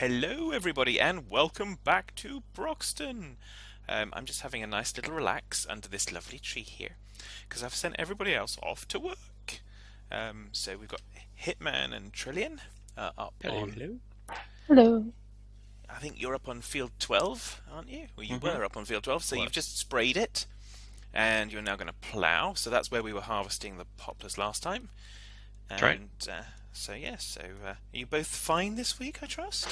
Hello everybody and welcome back to Broxton. I'm just having a nice little relax under this lovely tree here because I've sent everybody else off to work. So we've got Hitman and Trillian up on... Hello. Hello. I think you're up on field 12, aren't you? Well, you were up on field 12, so Was. you've just sprayed it and you're now going to plough. So that's where we were harvesting the poplars last time. And, right. So are you both fine this week, I trust?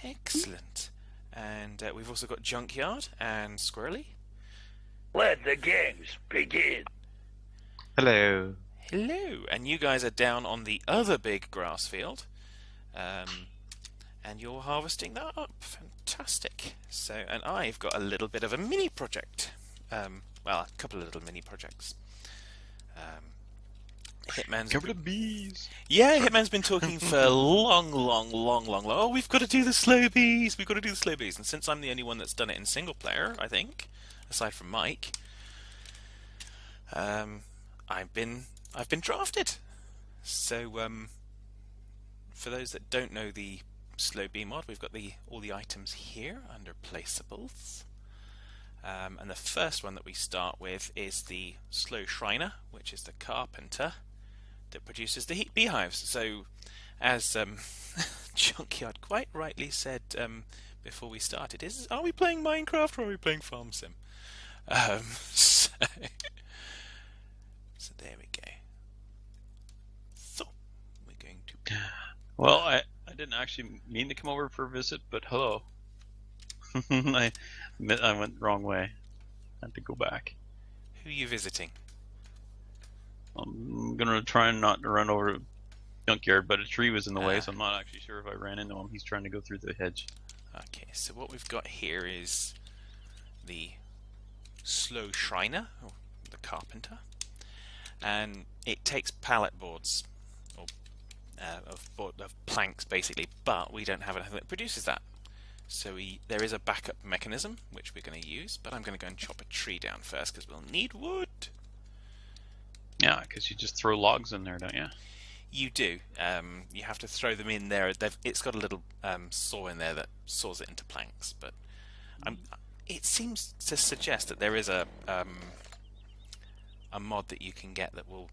Excellent. And we've also got Junkyard and Squirrelly. Let the games begin. Hello. Hello. And you guys are down on the other big grass field. And you're harvesting that up. Fantastic. So, and I've got a little bit of a mini project. Well, a couple of little mini projects. Hitman's Cover the bees. Yeah, Hitman's been talking for long. Oh, we've got to do the slow bees. We've got to do the slow bees. And since I'm the only one that's done it in single player, I think, aside from Mike, I've been drafted. So, for those that don't know the slow bee mod, we've got all the items here under placeables. And the first one that we start with is the slow shriner, which is the carpenter that produces the heat beehives. So, as Junkyard quite rightly said before we started, are we playing Minecraft or are we playing Farm Sim? So there we go. So we're going to. Well, I didn't actually mean to come over for a visit, but hello. I went the wrong way. Had to go back. Who are you visiting? I'm gonna try not to run over Junkyard, but a tree was in the way, so I'm not actually sure if I ran into him. He's trying to go through the hedge. Okay, so what we've got here is the slow shriner, or the carpenter, and it takes pallet boards, or of planks basically, but we don't have anything that produces that. So there is a backup mechanism which we're going to use, but I'm going to go and chop a tree down first because we'll need wood. Yeah, because you just throw logs in there, don't you? You do. You have to throw them in there. It's got a little saw in there that saws it into planks, but it seems to suggest that there is a mod that you can get that will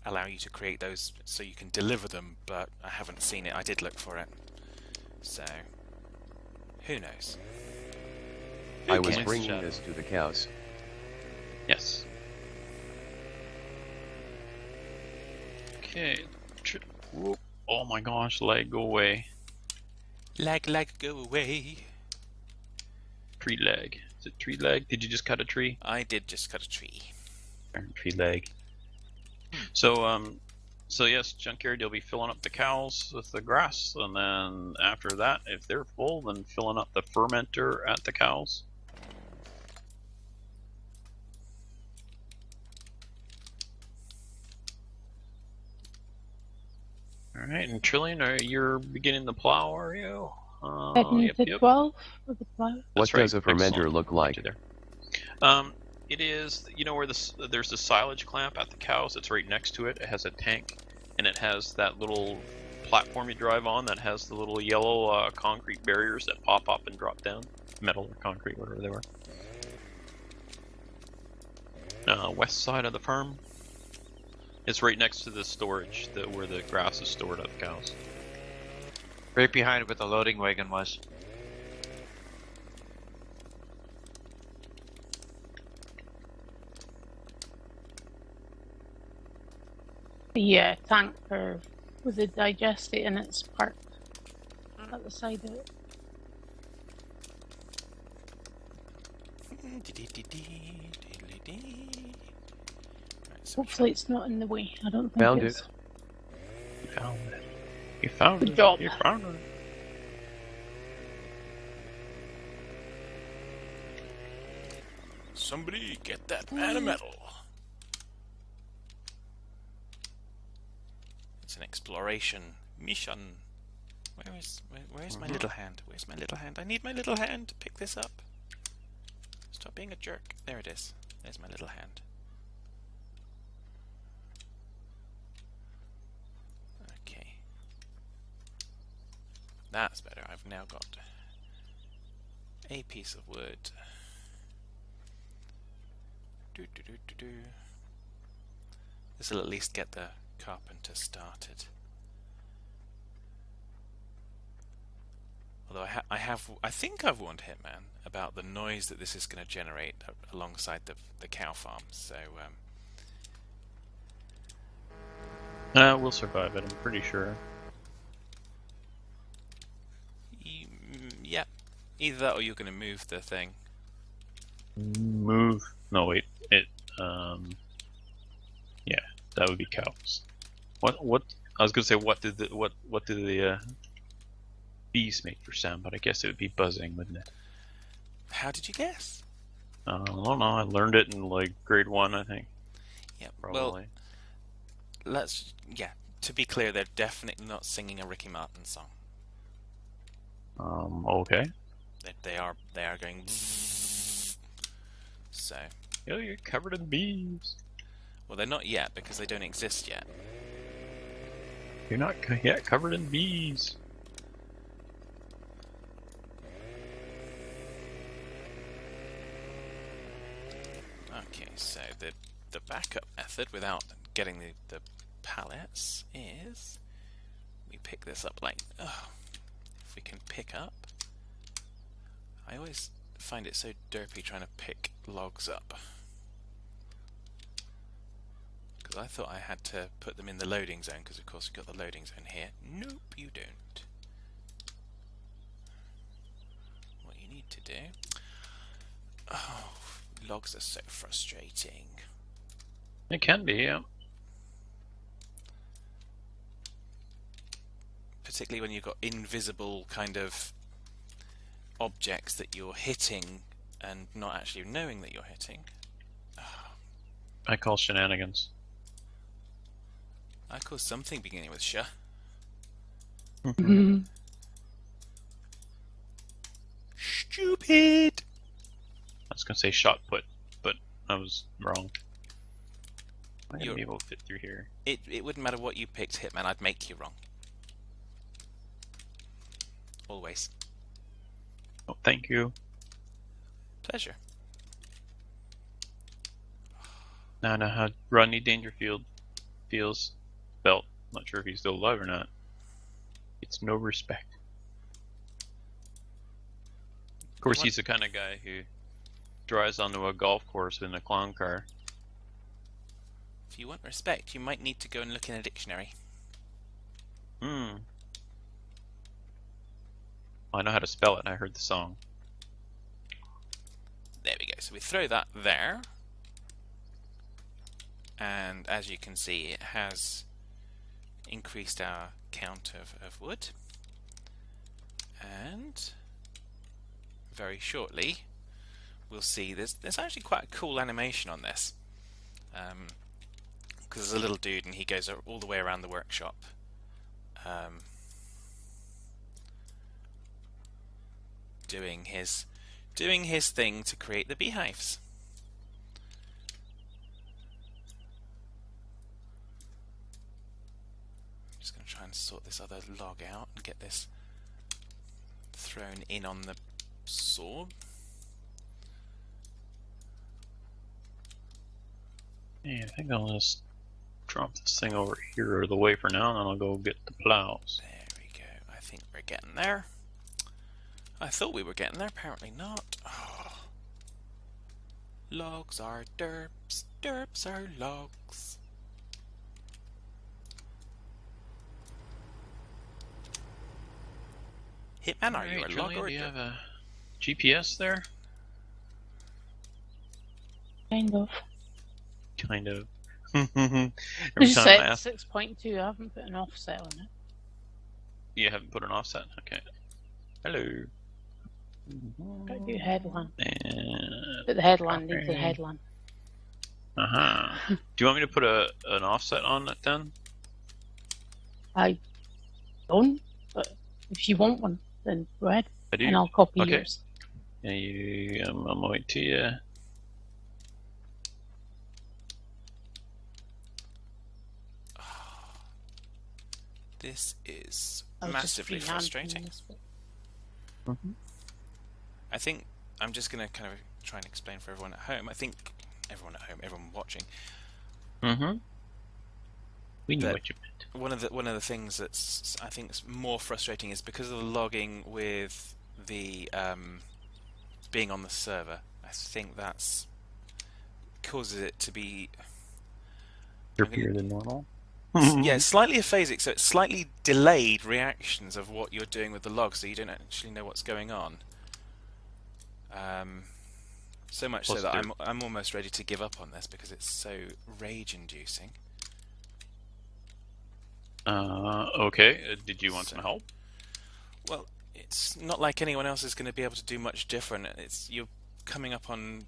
allow you to create those so you can deliver them, but I haven't seen it. I did look for it. So, who knows? I was bringing this to the cows. Yes. Okay. Whoop. Oh my gosh, leg, go away. Lag, go away. Tree leg. Is it tree leg? Did you just cut a tree? I did just cut a tree. Tree leg. So yes, Junkyard, you'll be filling up the cows with the grass, and then after that, if they're full, then filling up the fermenter at the cows. Alright, and Trillian, you're beginning the plow, are you? Heading to 12 with the plow. What does a fermenter look like? It is, you know where there's the silage clamp at the cows, it's right next to it. It has a tank, and it has that little platform you drive on that has the little yellow concrete barriers that pop up and drop down. Metal or concrete, whatever they were. West side of the farm. It's right next to the storage, where the grass is stored at the cows. Right behind where the loading wagon was. The tank with the digestate in its parked at the side of it. Hopefully it's not in the way. I don't think Found it's. it. You found it. You found Good it. job. You found it. Somebody get that man a medal. It's an exploration mission. Where's my little hand? Where's my little hand? I need my little hand to pick this up. Stop being a jerk. There it is. There's my little hand. Okay. That's better. I've now got a piece of wood. This will at least get the carpenter started. Although I think I've warned Hitman about the noise that this is going to generate alongside the cow farm. So we'll survive it, I'm pretty sure. yeah, either that or you're going to move the thing. Move. No, wait. Yeah, that would be cows. What? I was gonna say what do the bees make for sound, but I guess it would be buzzing, wouldn't it? How did you guess? I don't know. I learned it in like grade 1, I think. Yeah. Probably. Well, to be clear, they're definitely not singing a Ricky Martin song. Okay. They are going. So. Oh, you're covered in bees. Well, they're not yet because they don't exist yet. You're not yet covered in bees. Okay, so the backup method without getting the pallets is we pick this up like if we can pick up. I always find it so derpy trying to pick logs up. Because I thought I had to put them in the loading zone, because of course we've got the loading zone here. Nope, you don't. What you need to do... Oh, logs are so frustrating. It can be, yeah. Particularly when you've got invisible kind of objects that you're hitting and not actually knowing that you're hitting. I call shenanigans. I call something beginning with sh. Stupid! I was gonna say shot put, but I was wrong. I'm gonna be able to fit through here. It wouldn't matter what you picked, Hitman, I'd make you wrong. Always. Oh, thank you. Pleasure. Now I know how Rodney Dangerfield feels. Belt. Not sure if he's still alive or not. It's no respect. Of course, he's the kind of guy who drives onto a golf course in a clown car. If you want respect, you might need to go and look in a dictionary. I know how to spell it, and I heard the song. There we go. So we throw that there. And as you can see, it has increased our count of wood. And very shortly, we'll see there's actually quite a cool animation on this. Because there's a little dude and he goes all the way around the workshop. Doing his thing to create the beehives. I'm just going to try and sort this other log out and get this thrown in on the saw. Yeah, I think I'll just drop this thing over here or the way for now, and then I'll go get the plows. There we go. I think we're getting there. I thought we were getting there, apparently not. Oh. Logs are derps, derps are logs. Hitman, are you a log or a do you derp? have a GPS there? Kind of. Kind of. I Every just time said I ask, 6.2. I haven't put an offset on it. you haven't put an offset. Okay. Hello. Gotta do headland. And Put the headland into the okay. headland. Do you want me to put an offset on it then? I don't, but if you want one, then go ahead. I do. And I'll copy Okay. yours. Yeah, I'm waiting to you. This is I was just massively freehanding frustrating. this bit. I think I'm just going to kind of try and explain for everyone at home. I think everyone at home, everyone watching, Mm-hmm. We knew That- what you meant. one of the things that's I think is more frustrating is because of the logging with the being on the server. I think that's causes it to be Chirpier than normal. yeah, slightly aphasic, so it's slightly delayed reactions of what you're doing with the log, so you don't actually know what's going on. So much Plus so that there- I'm almost ready to give up on this because it's so rage-inducing. Okay. Did you want some help? Well, it's not like anyone else is going to be able to do much different. You're coming up on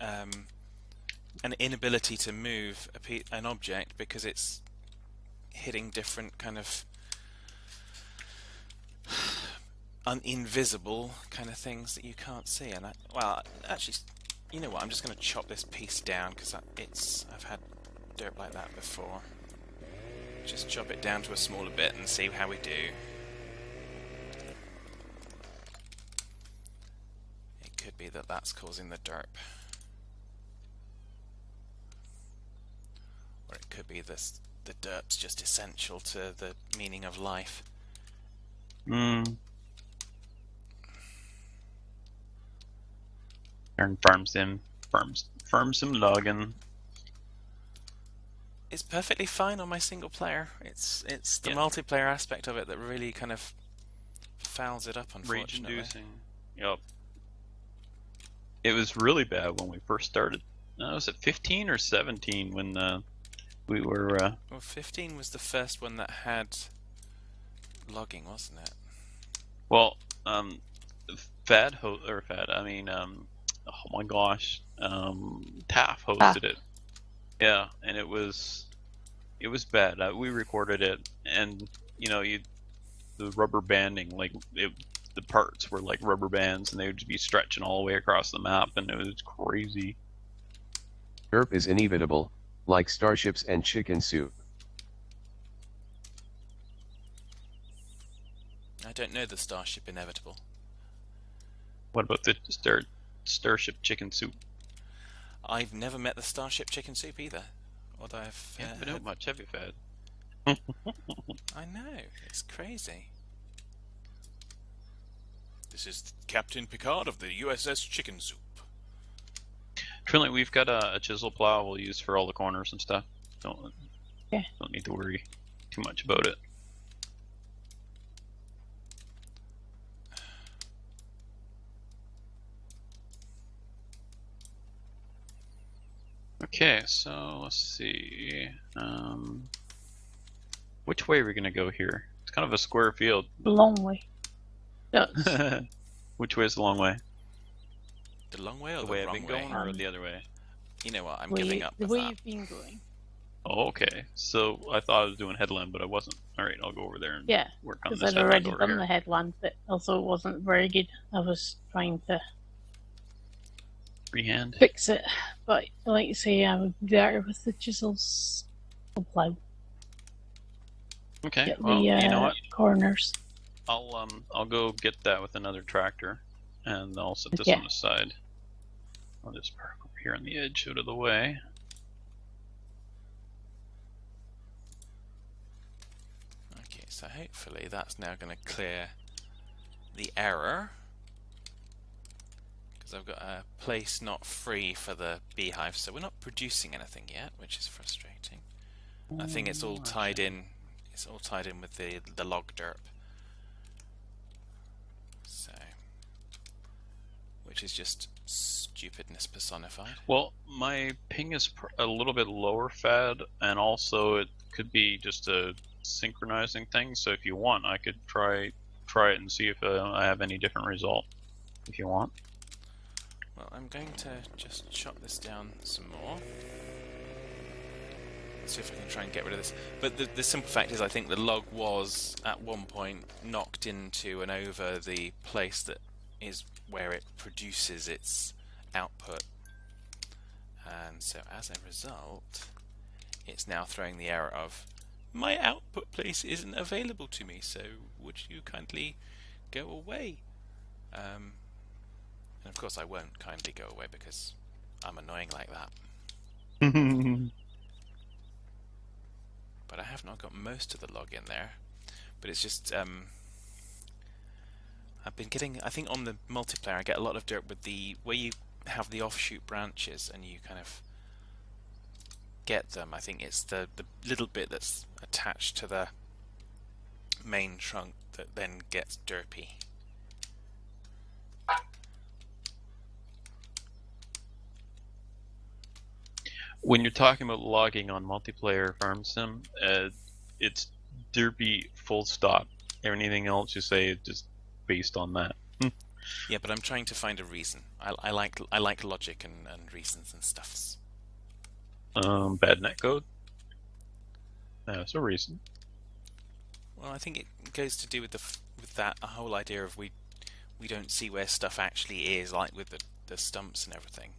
an inability to move an object because it's hitting different kind of invisible kind of things that you can't see. And well, actually, you know what? I'm just going to chop this piece down because I've had dirt like that before. Just chop it down to a smaller bit and see how we do. It could be that that's causing the derp. Or it could be the derp's just essential to the meaning of life. Turn farm some logging. It's perfectly fine on my single player. It's the Yeah. multiplayer aspect of it that really kind of fouls it up, unfortunately. Rage-inducing. Yep. It was really bad when we first started. Was it 15 or 17 when we were? Well, 15 was the first one that had logging, wasn't it? Well, oh my gosh, Taff hosted it. Yeah, and it was bad. We recorded it, and the rubber banding, the parts were like rubber bands, and they would just be stretching all the way across the map, and it was crazy. Derp is inevitable, like starships and chicken soup. I don't know the Starship Inevitable. What about the Starship Chicken Soup? I've never met the Starship Chicken Soup either. Although I've You haven't been out much, have you, Fad? I know, it's crazy. This is Captain Picard of the USS Chicken Soup. Trillian, we've got a chisel plow we'll use for all the corners and stuff. Don't need to worry too much about it. Okay, so let's see. Which way are we gonna go here? It's kind of a square field. The long way. That's Which way is the long way? The long way or The the, way I've wrong been way? going, or the other way? You know what? I'm way, giving up the with way that. you've been going. Oh, okay. So I thought I was doing headland, but I wasn't. All right, I'll go over there and Yeah, work on because this I'd headland already over done here. the headland, but also it wasn't very good. I was trying to Freehand. fix it, but like you say, I would be better with the chisels. Plow. Okay. Get Well, the you know what? corners. I'll go get that with another tractor, and I'll set this Yeah. on the side. I'll just park over here on the edge, out of the way. Okay, so hopefully that's now going to clear the error. Because I've got a place not free for the beehive, so we're not producing anything yet, which is frustrating. I think it's all tied in. It's all tied in with the log derp. So, which is just stupidness personified. Well, my ping is a little bit lower, Fad, and also it could be just a synchronizing thing. So if you want, I could try it and see if I have any different result. If you want. Well, I'm going to just chop this down some more. See if I can try and get rid of this. But the simple fact is I think the log was at one point knocked into and over the place that is where it produces its output. And so as a result, it's now throwing the error of My output place isn't available to me, so would you kindly go away? And of course I won't kindly go away because I'm annoying like that. But I have not got most of the log in there. But it's just, I've been getting, I think on the multiplayer I get a lot of dirt with the, where you have the offshoot branches and you kind of get them. I think it's the little bit that's attached to the main trunk that then gets derpy. When you're talking about logging on multiplayer farm sim, it's derpy full stop. Anything else you say is just based on that. Yeah, but I'm trying to find a reason. I like logic and reasons and stuffs. Bad netcode? That's a reason. Well, I think it goes to do with that whole idea of we don't see where stuff actually is, like with the stumps and everything.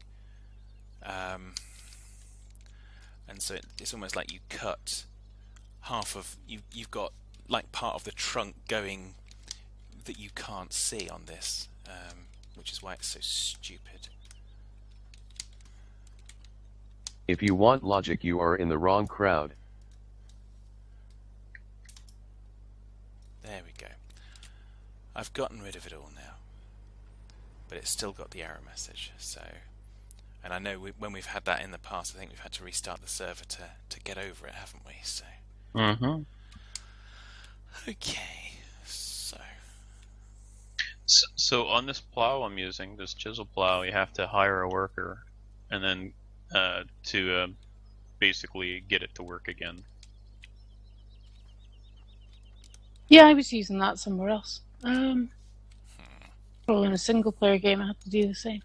And so it's almost like you cut half of you've got like part of the trunk going that you can't see on this, which is why it's so stupid. If you want logic, you are in the wrong crowd. There we go. I've gotten rid of it all now, but it's still got the error message. So, and I know when we've had that in the past, I think we've had to restart the server to get over it, haven't we? So. Mm-hmm. Okay. So on this plow I'm using, this chisel plow, you have to hire a worker, and then to basically get it to work again. Yeah, I was using that somewhere else. Probably in a single player game I had to do the same.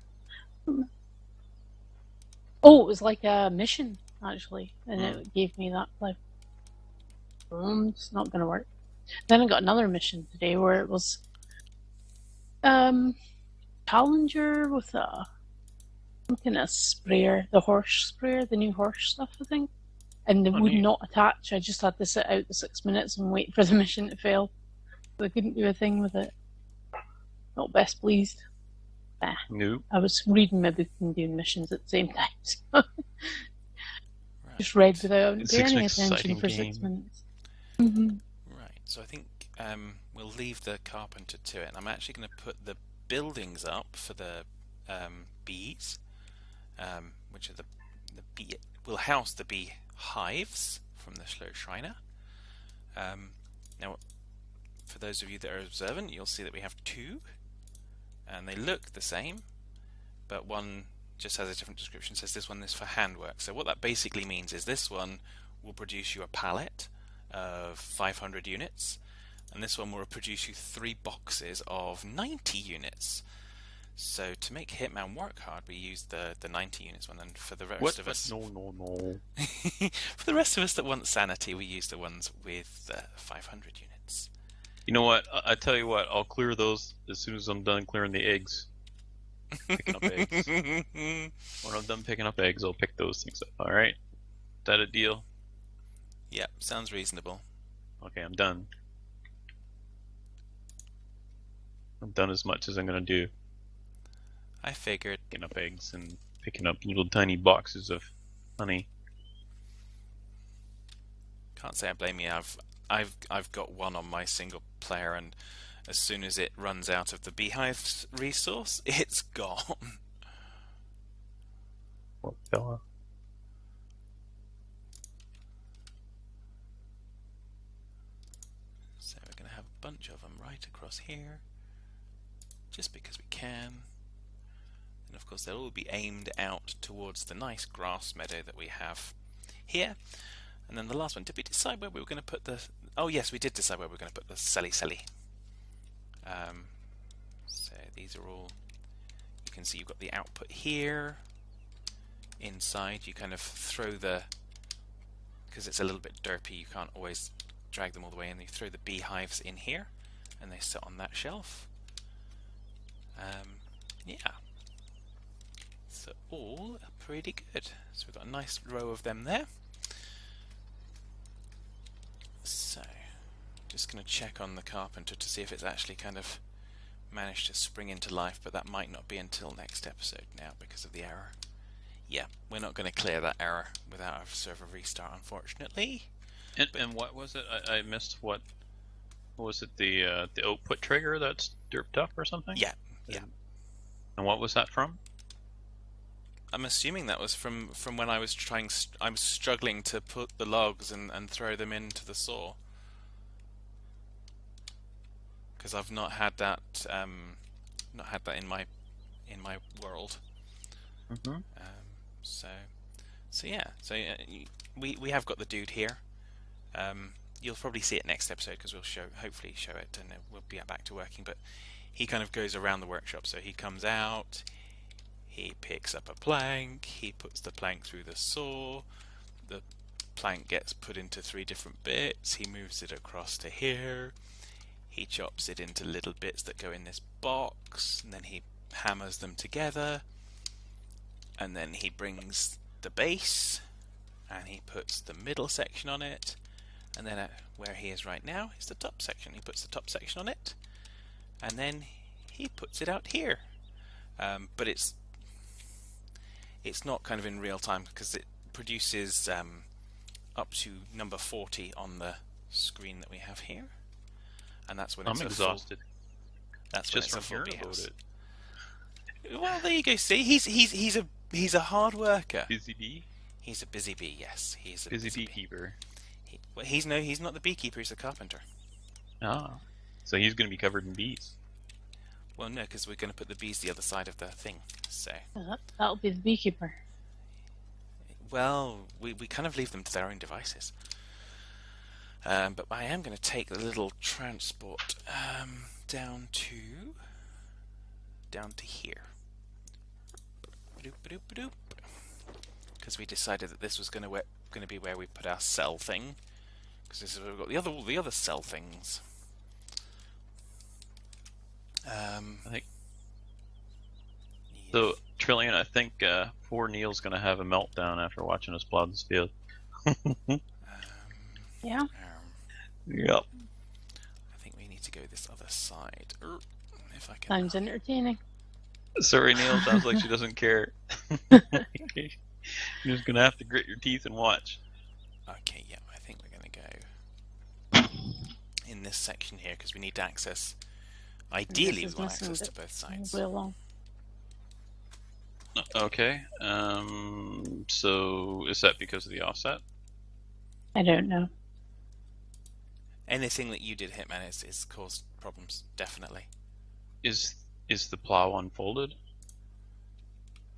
Oh, it was like a mission, actually, and it gave me that like it's not going to work. Then I got another mission today where it was Challenger with a some kind of sprayer, the horse sprayer, the new horse stuff, I think. And they would not attach. I just had to sit out the 6 minutes and wait for the mission to fail. So I couldn't do a thing with it. Not best pleased. Nope. I was reading my book and doing missions at the same time. So Right. just read without It's paying an any attention exciting for game. 6 minutes. Mm-hmm. Right, so I think we'll leave the carpenter to it, and I'm actually going to put the buildings up for the bees, which are the bee. Will house the bee hives from the Slow Shriner. Now, for those of you that are observant, you'll see that we have two, and they look the same, but one just has a different description. It says this one is for handwork. So what that basically means is this one will produce you a pallet of 500 units, and this one will produce you 3 boxes of 90 units. So to make Hitman work hard, we use the 90 units one, and for the rest of us, No. for the rest of us that want sanity, we use the ones with 500 units. You know what? I tell you what. I'll clear those as soon as I'm done clearing the eggs. Picking up eggs. When I'm done picking up eggs, I'll pick those things up. All right? Is that a deal? Yep, sounds reasonable. Okay, I'm done. I've done as much as I'm gonna do. I figured. Picking up eggs and picking up little tiny boxes of honey. Can't say I blame you. I've got one on my single player, and as soon as it runs out of the beehive resource, it's gone. Poor fella. So we're going to have a bunch of them right across here, just because we can. And of course they'll all be aimed out towards the nice grass meadow that we have here. And then the last one, did we decide where we were going to put the... Oh yes, we did decide where we were going to put the Selly. So these are all... You can see you've got the output here. Inside you kind of throw the... Because it's a little bit derpy, you can't always drag them all the way in. You throw the beehives in here, and they sit on that shelf. Yeah. So all are pretty good. So we've got a nice row of them there. just going to check on the carpenter to see if it's actually kind of managed to spring into life, but that might not be until next episode now because of the error. Yeah, we're not going to clear that error without a server restart, unfortunately. And what was it? I missed what was it? The output trigger that's derped up or something? Yeah. And what was that from? I'm assuming that was from when I was struggling to put the logs and throw them into the saw. Because I've not had that in my world. Mm-hmm. So yeah. So we have got the dude here. You'll probably see it next episode because we'll hopefully show it, and we'll be back to working. But he kind of goes around the workshop. So he comes out, he picks up a plank, he puts the plank through the saw. The plank gets put into 3 different bits. He moves it across to here. He chops it into little bits that go in this box, and then he hammers them together, and then he brings the base and he puts the middle section on it, and then where he is right now is the top section. He puts the top section on it, and then he puts it out here. But it's not kind of in real time because it produces up to number 40 on the screen that we have here. And that's when it's I'm exhausted. That's just when it's from a full hearing about house. it. Well, there you go. See, he's a hard worker. Busy bee? He's a busy bee. Yes, he's a Busy bee. beekeeper. Well, he's not the beekeeper. He's the carpenter. Ah. So he's going to be covered in bees. Well, no, because we're going to put the bees the other side of the thing. So. That'll be the beekeeper. Well, we kind of leave them to their own devices. But I am going to take the little transport down to here. Because we decided that this was going to be where we put our cell thing. Because this is where we've got all the other cell things. I think. So, Trillian, I think poor Neil's going to have a meltdown after watching us plow this field. Yeah. Yep. I think we need to go this other side. If I can. Sounds entertaining. Sorry, Neil. Sounds like she doesn't care. You're just going to have to grit your teeth and watch. Okay, yeah, I think we're going to go in this section here because we need access. Ideally, we want access to both sides. Way along. Okay. So is that because of the offset? I don't know. Anything that you did, Hitman, is caused problems, definitely. Is the plow unfolded?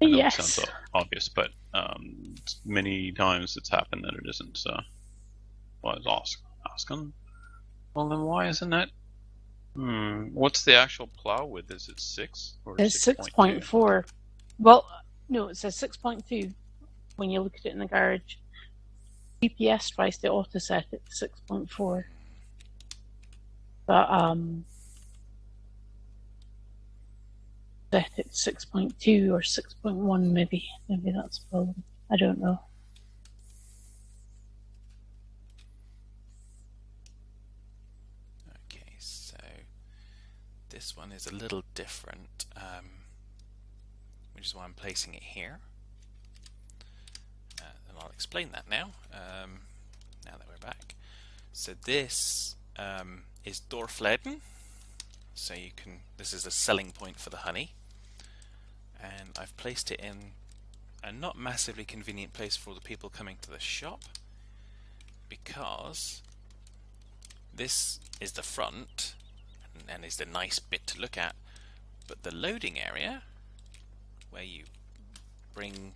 I know Yes. It sounds obvious, but many times it's happened that it isn't. So, well, I was asking. Well, then why isn't that? What's the actual plow width? Is it 6 or It's 6.2? 6.4. Well, no, it says 6.2 when you look at it in the garage. GPS tries to auto set it to 6.4. But set it to 6.2 or 6.1 maybe. Maybe that's a problem. I don't know. Okay, so this one is a little different, which is why I'm placing it here. And I'll explain that now. Now that we're back. So this is Dorfleden. So you can. This is a selling point for the honey, and I've placed it in a not massively convenient place for the people coming to the shop, because this is the front and is the nice bit to look at, but the loading area where you bring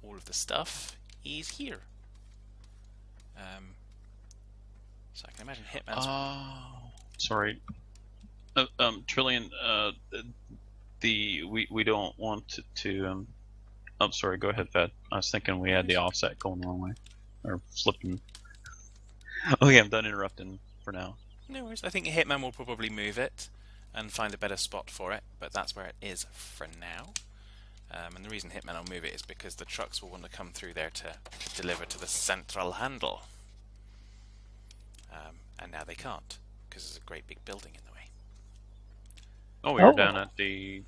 all of the stuff is here. So I can imagine Hitman's. Sorry. Trillian, we don't want to I'm sorry, go ahead, Fed. I was thinking we had the offset going the wrong way. Or flipping. Okay, I'm done interrupting for now. No worries. I think Hitman will probably move it and find a better spot for it, but that's where it is for now. And the reason Hitman will move it is because the trucks will want to come through there to deliver to the central handle. And now they can't. because there's a great big building in the way. Oh, you're Oh.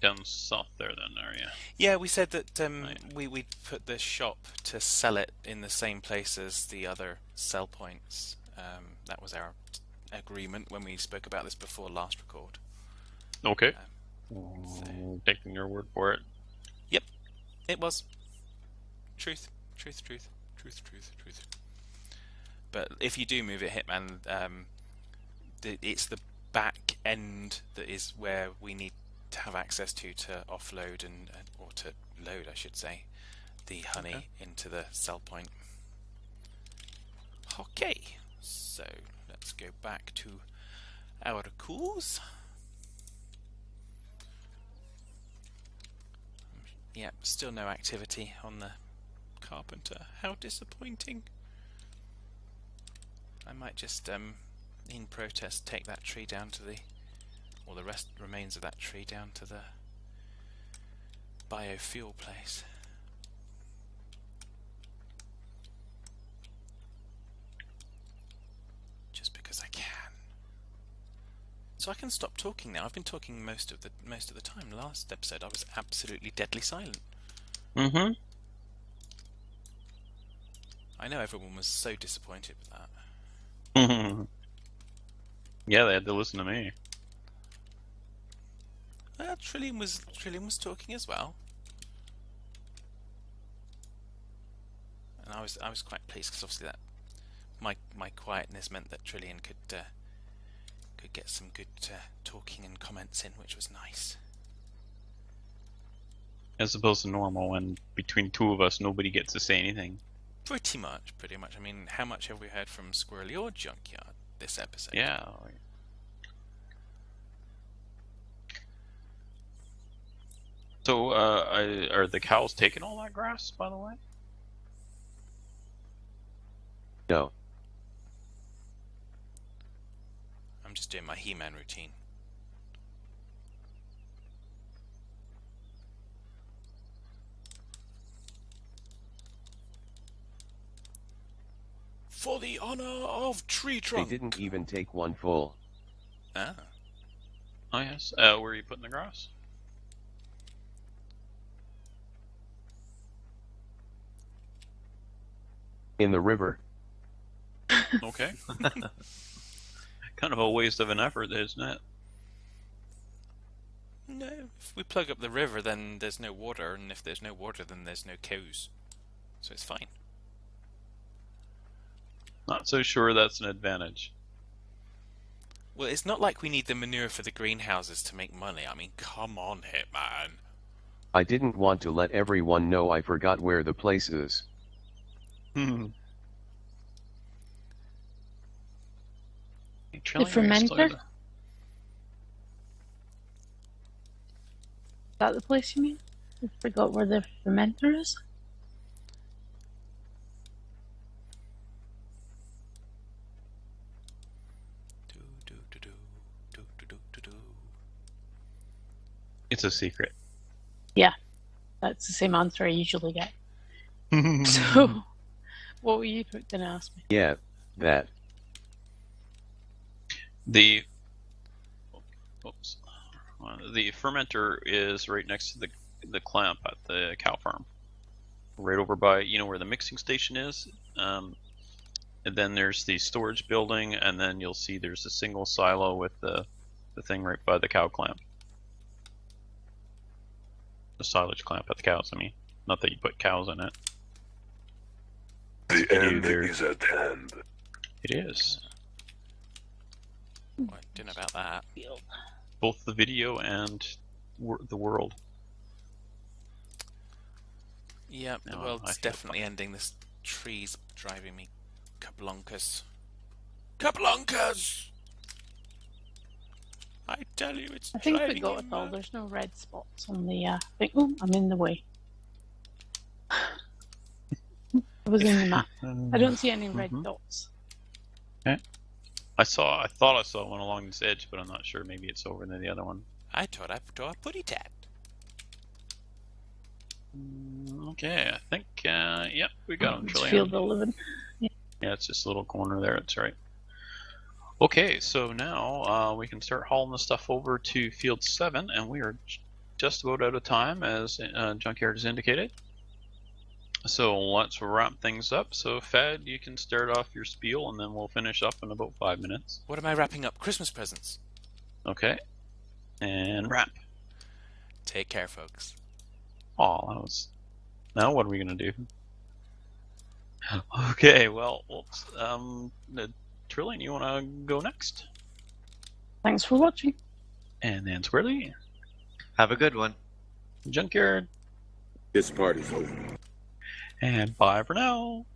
down south there then, are you? Yeah, we said that Right. we'd put the shop to sell it in the same place as the other sell points. That was our agreement when we spoke about this before last record. Okay. So- Taking your word for it. It was truth. But if you do move it, Hitman, it's the back end that is where we need to have access to offload or to load, I should say, the honey Okay. into the sell point. Okay, so let's go back to our course. Yep, still no activity on the carpenter. How disappointing. I might just, in protest, take that tree down to or the remains of that tree down to the biofuel place. Just because I can. So I can stop talking now. I've been talking most of the time. Last episode I was absolutely deadly silent. Mm-hmm. I know everyone was so disappointed with that. Yeah, they had to listen to me. Trillian was talking as well, and I was quite pleased because obviously that my quietness meant that Trillian could get some good talking and comments in, which was nice. As opposed to normal when between two of us nobody gets to say anything. Pretty much. I mean, how much have we heard from Squirrelly or Junkyard this episode? Yeah. So, are the cows taking all that grass, by the way? No. I'm just doing my He-Man routine. For the honor of Tree They Trunk. didn't even take one full. Ah. Oh yes. Where are you putting the grass? In the river. Okay. Kind of a waste of an effort, isn't it? No, if we plug up the river, then there's no water, and if there's no water, then there's no cows. So it's fine. Not so sure that's an advantage. Well, it's not like we need the manure for the greenhouses to make money. I mean, come on, Hitman. I didn't want to let everyone know I forgot where the place is. The fermenter? Is that the place you mean? I forgot where the fermenter is. It's a secret. That's the same answer I usually get. So, what were you going to ask me? Yeah, that. The fermenter is right next to the clamp at the cow farm, right over by where the mixing station is. And then there's the storage building, and then you'll see there's a single silo with the thing right by the cow clamp. The silage clamp at the cows. I mean, not that you put cows in it. The You end there. is at hand. It is Well, I don't know about that. both the video and the world. Yeah, the No, I world's feel definitely ending. This tree's driving me kablonkers. Kablonkers! I tell you, it's I think we driving got me it all. mad. There's no red spots on the thing. Oh, I'm in the way. I was in the map. I don't see any red Mhm. dots. I thought I saw one along this edge, but I'm not sure. Maybe it's over near the other one. I thought I put it at. Okay, I think, yep, we got him, It's Trillian. field of living. Yeah, it's just a little corner there, that's right. Okay, so now we can start hauling the stuff over to Field 7, and we are just about out of time, as Junkyard has indicated. So let's wrap things up. So Fed, you can start off your spiel, and then we'll finish up in about 5 minutes. What am I wrapping up? Christmas presents. Okay. And wrap. Take care, folks. Oh, that was... Now what are we going to do? Okay, well, Trillian, you want to go next? Thanks for watching. And then Squirrelly. Have a good one. Junkyard. This party's over. And bye for now.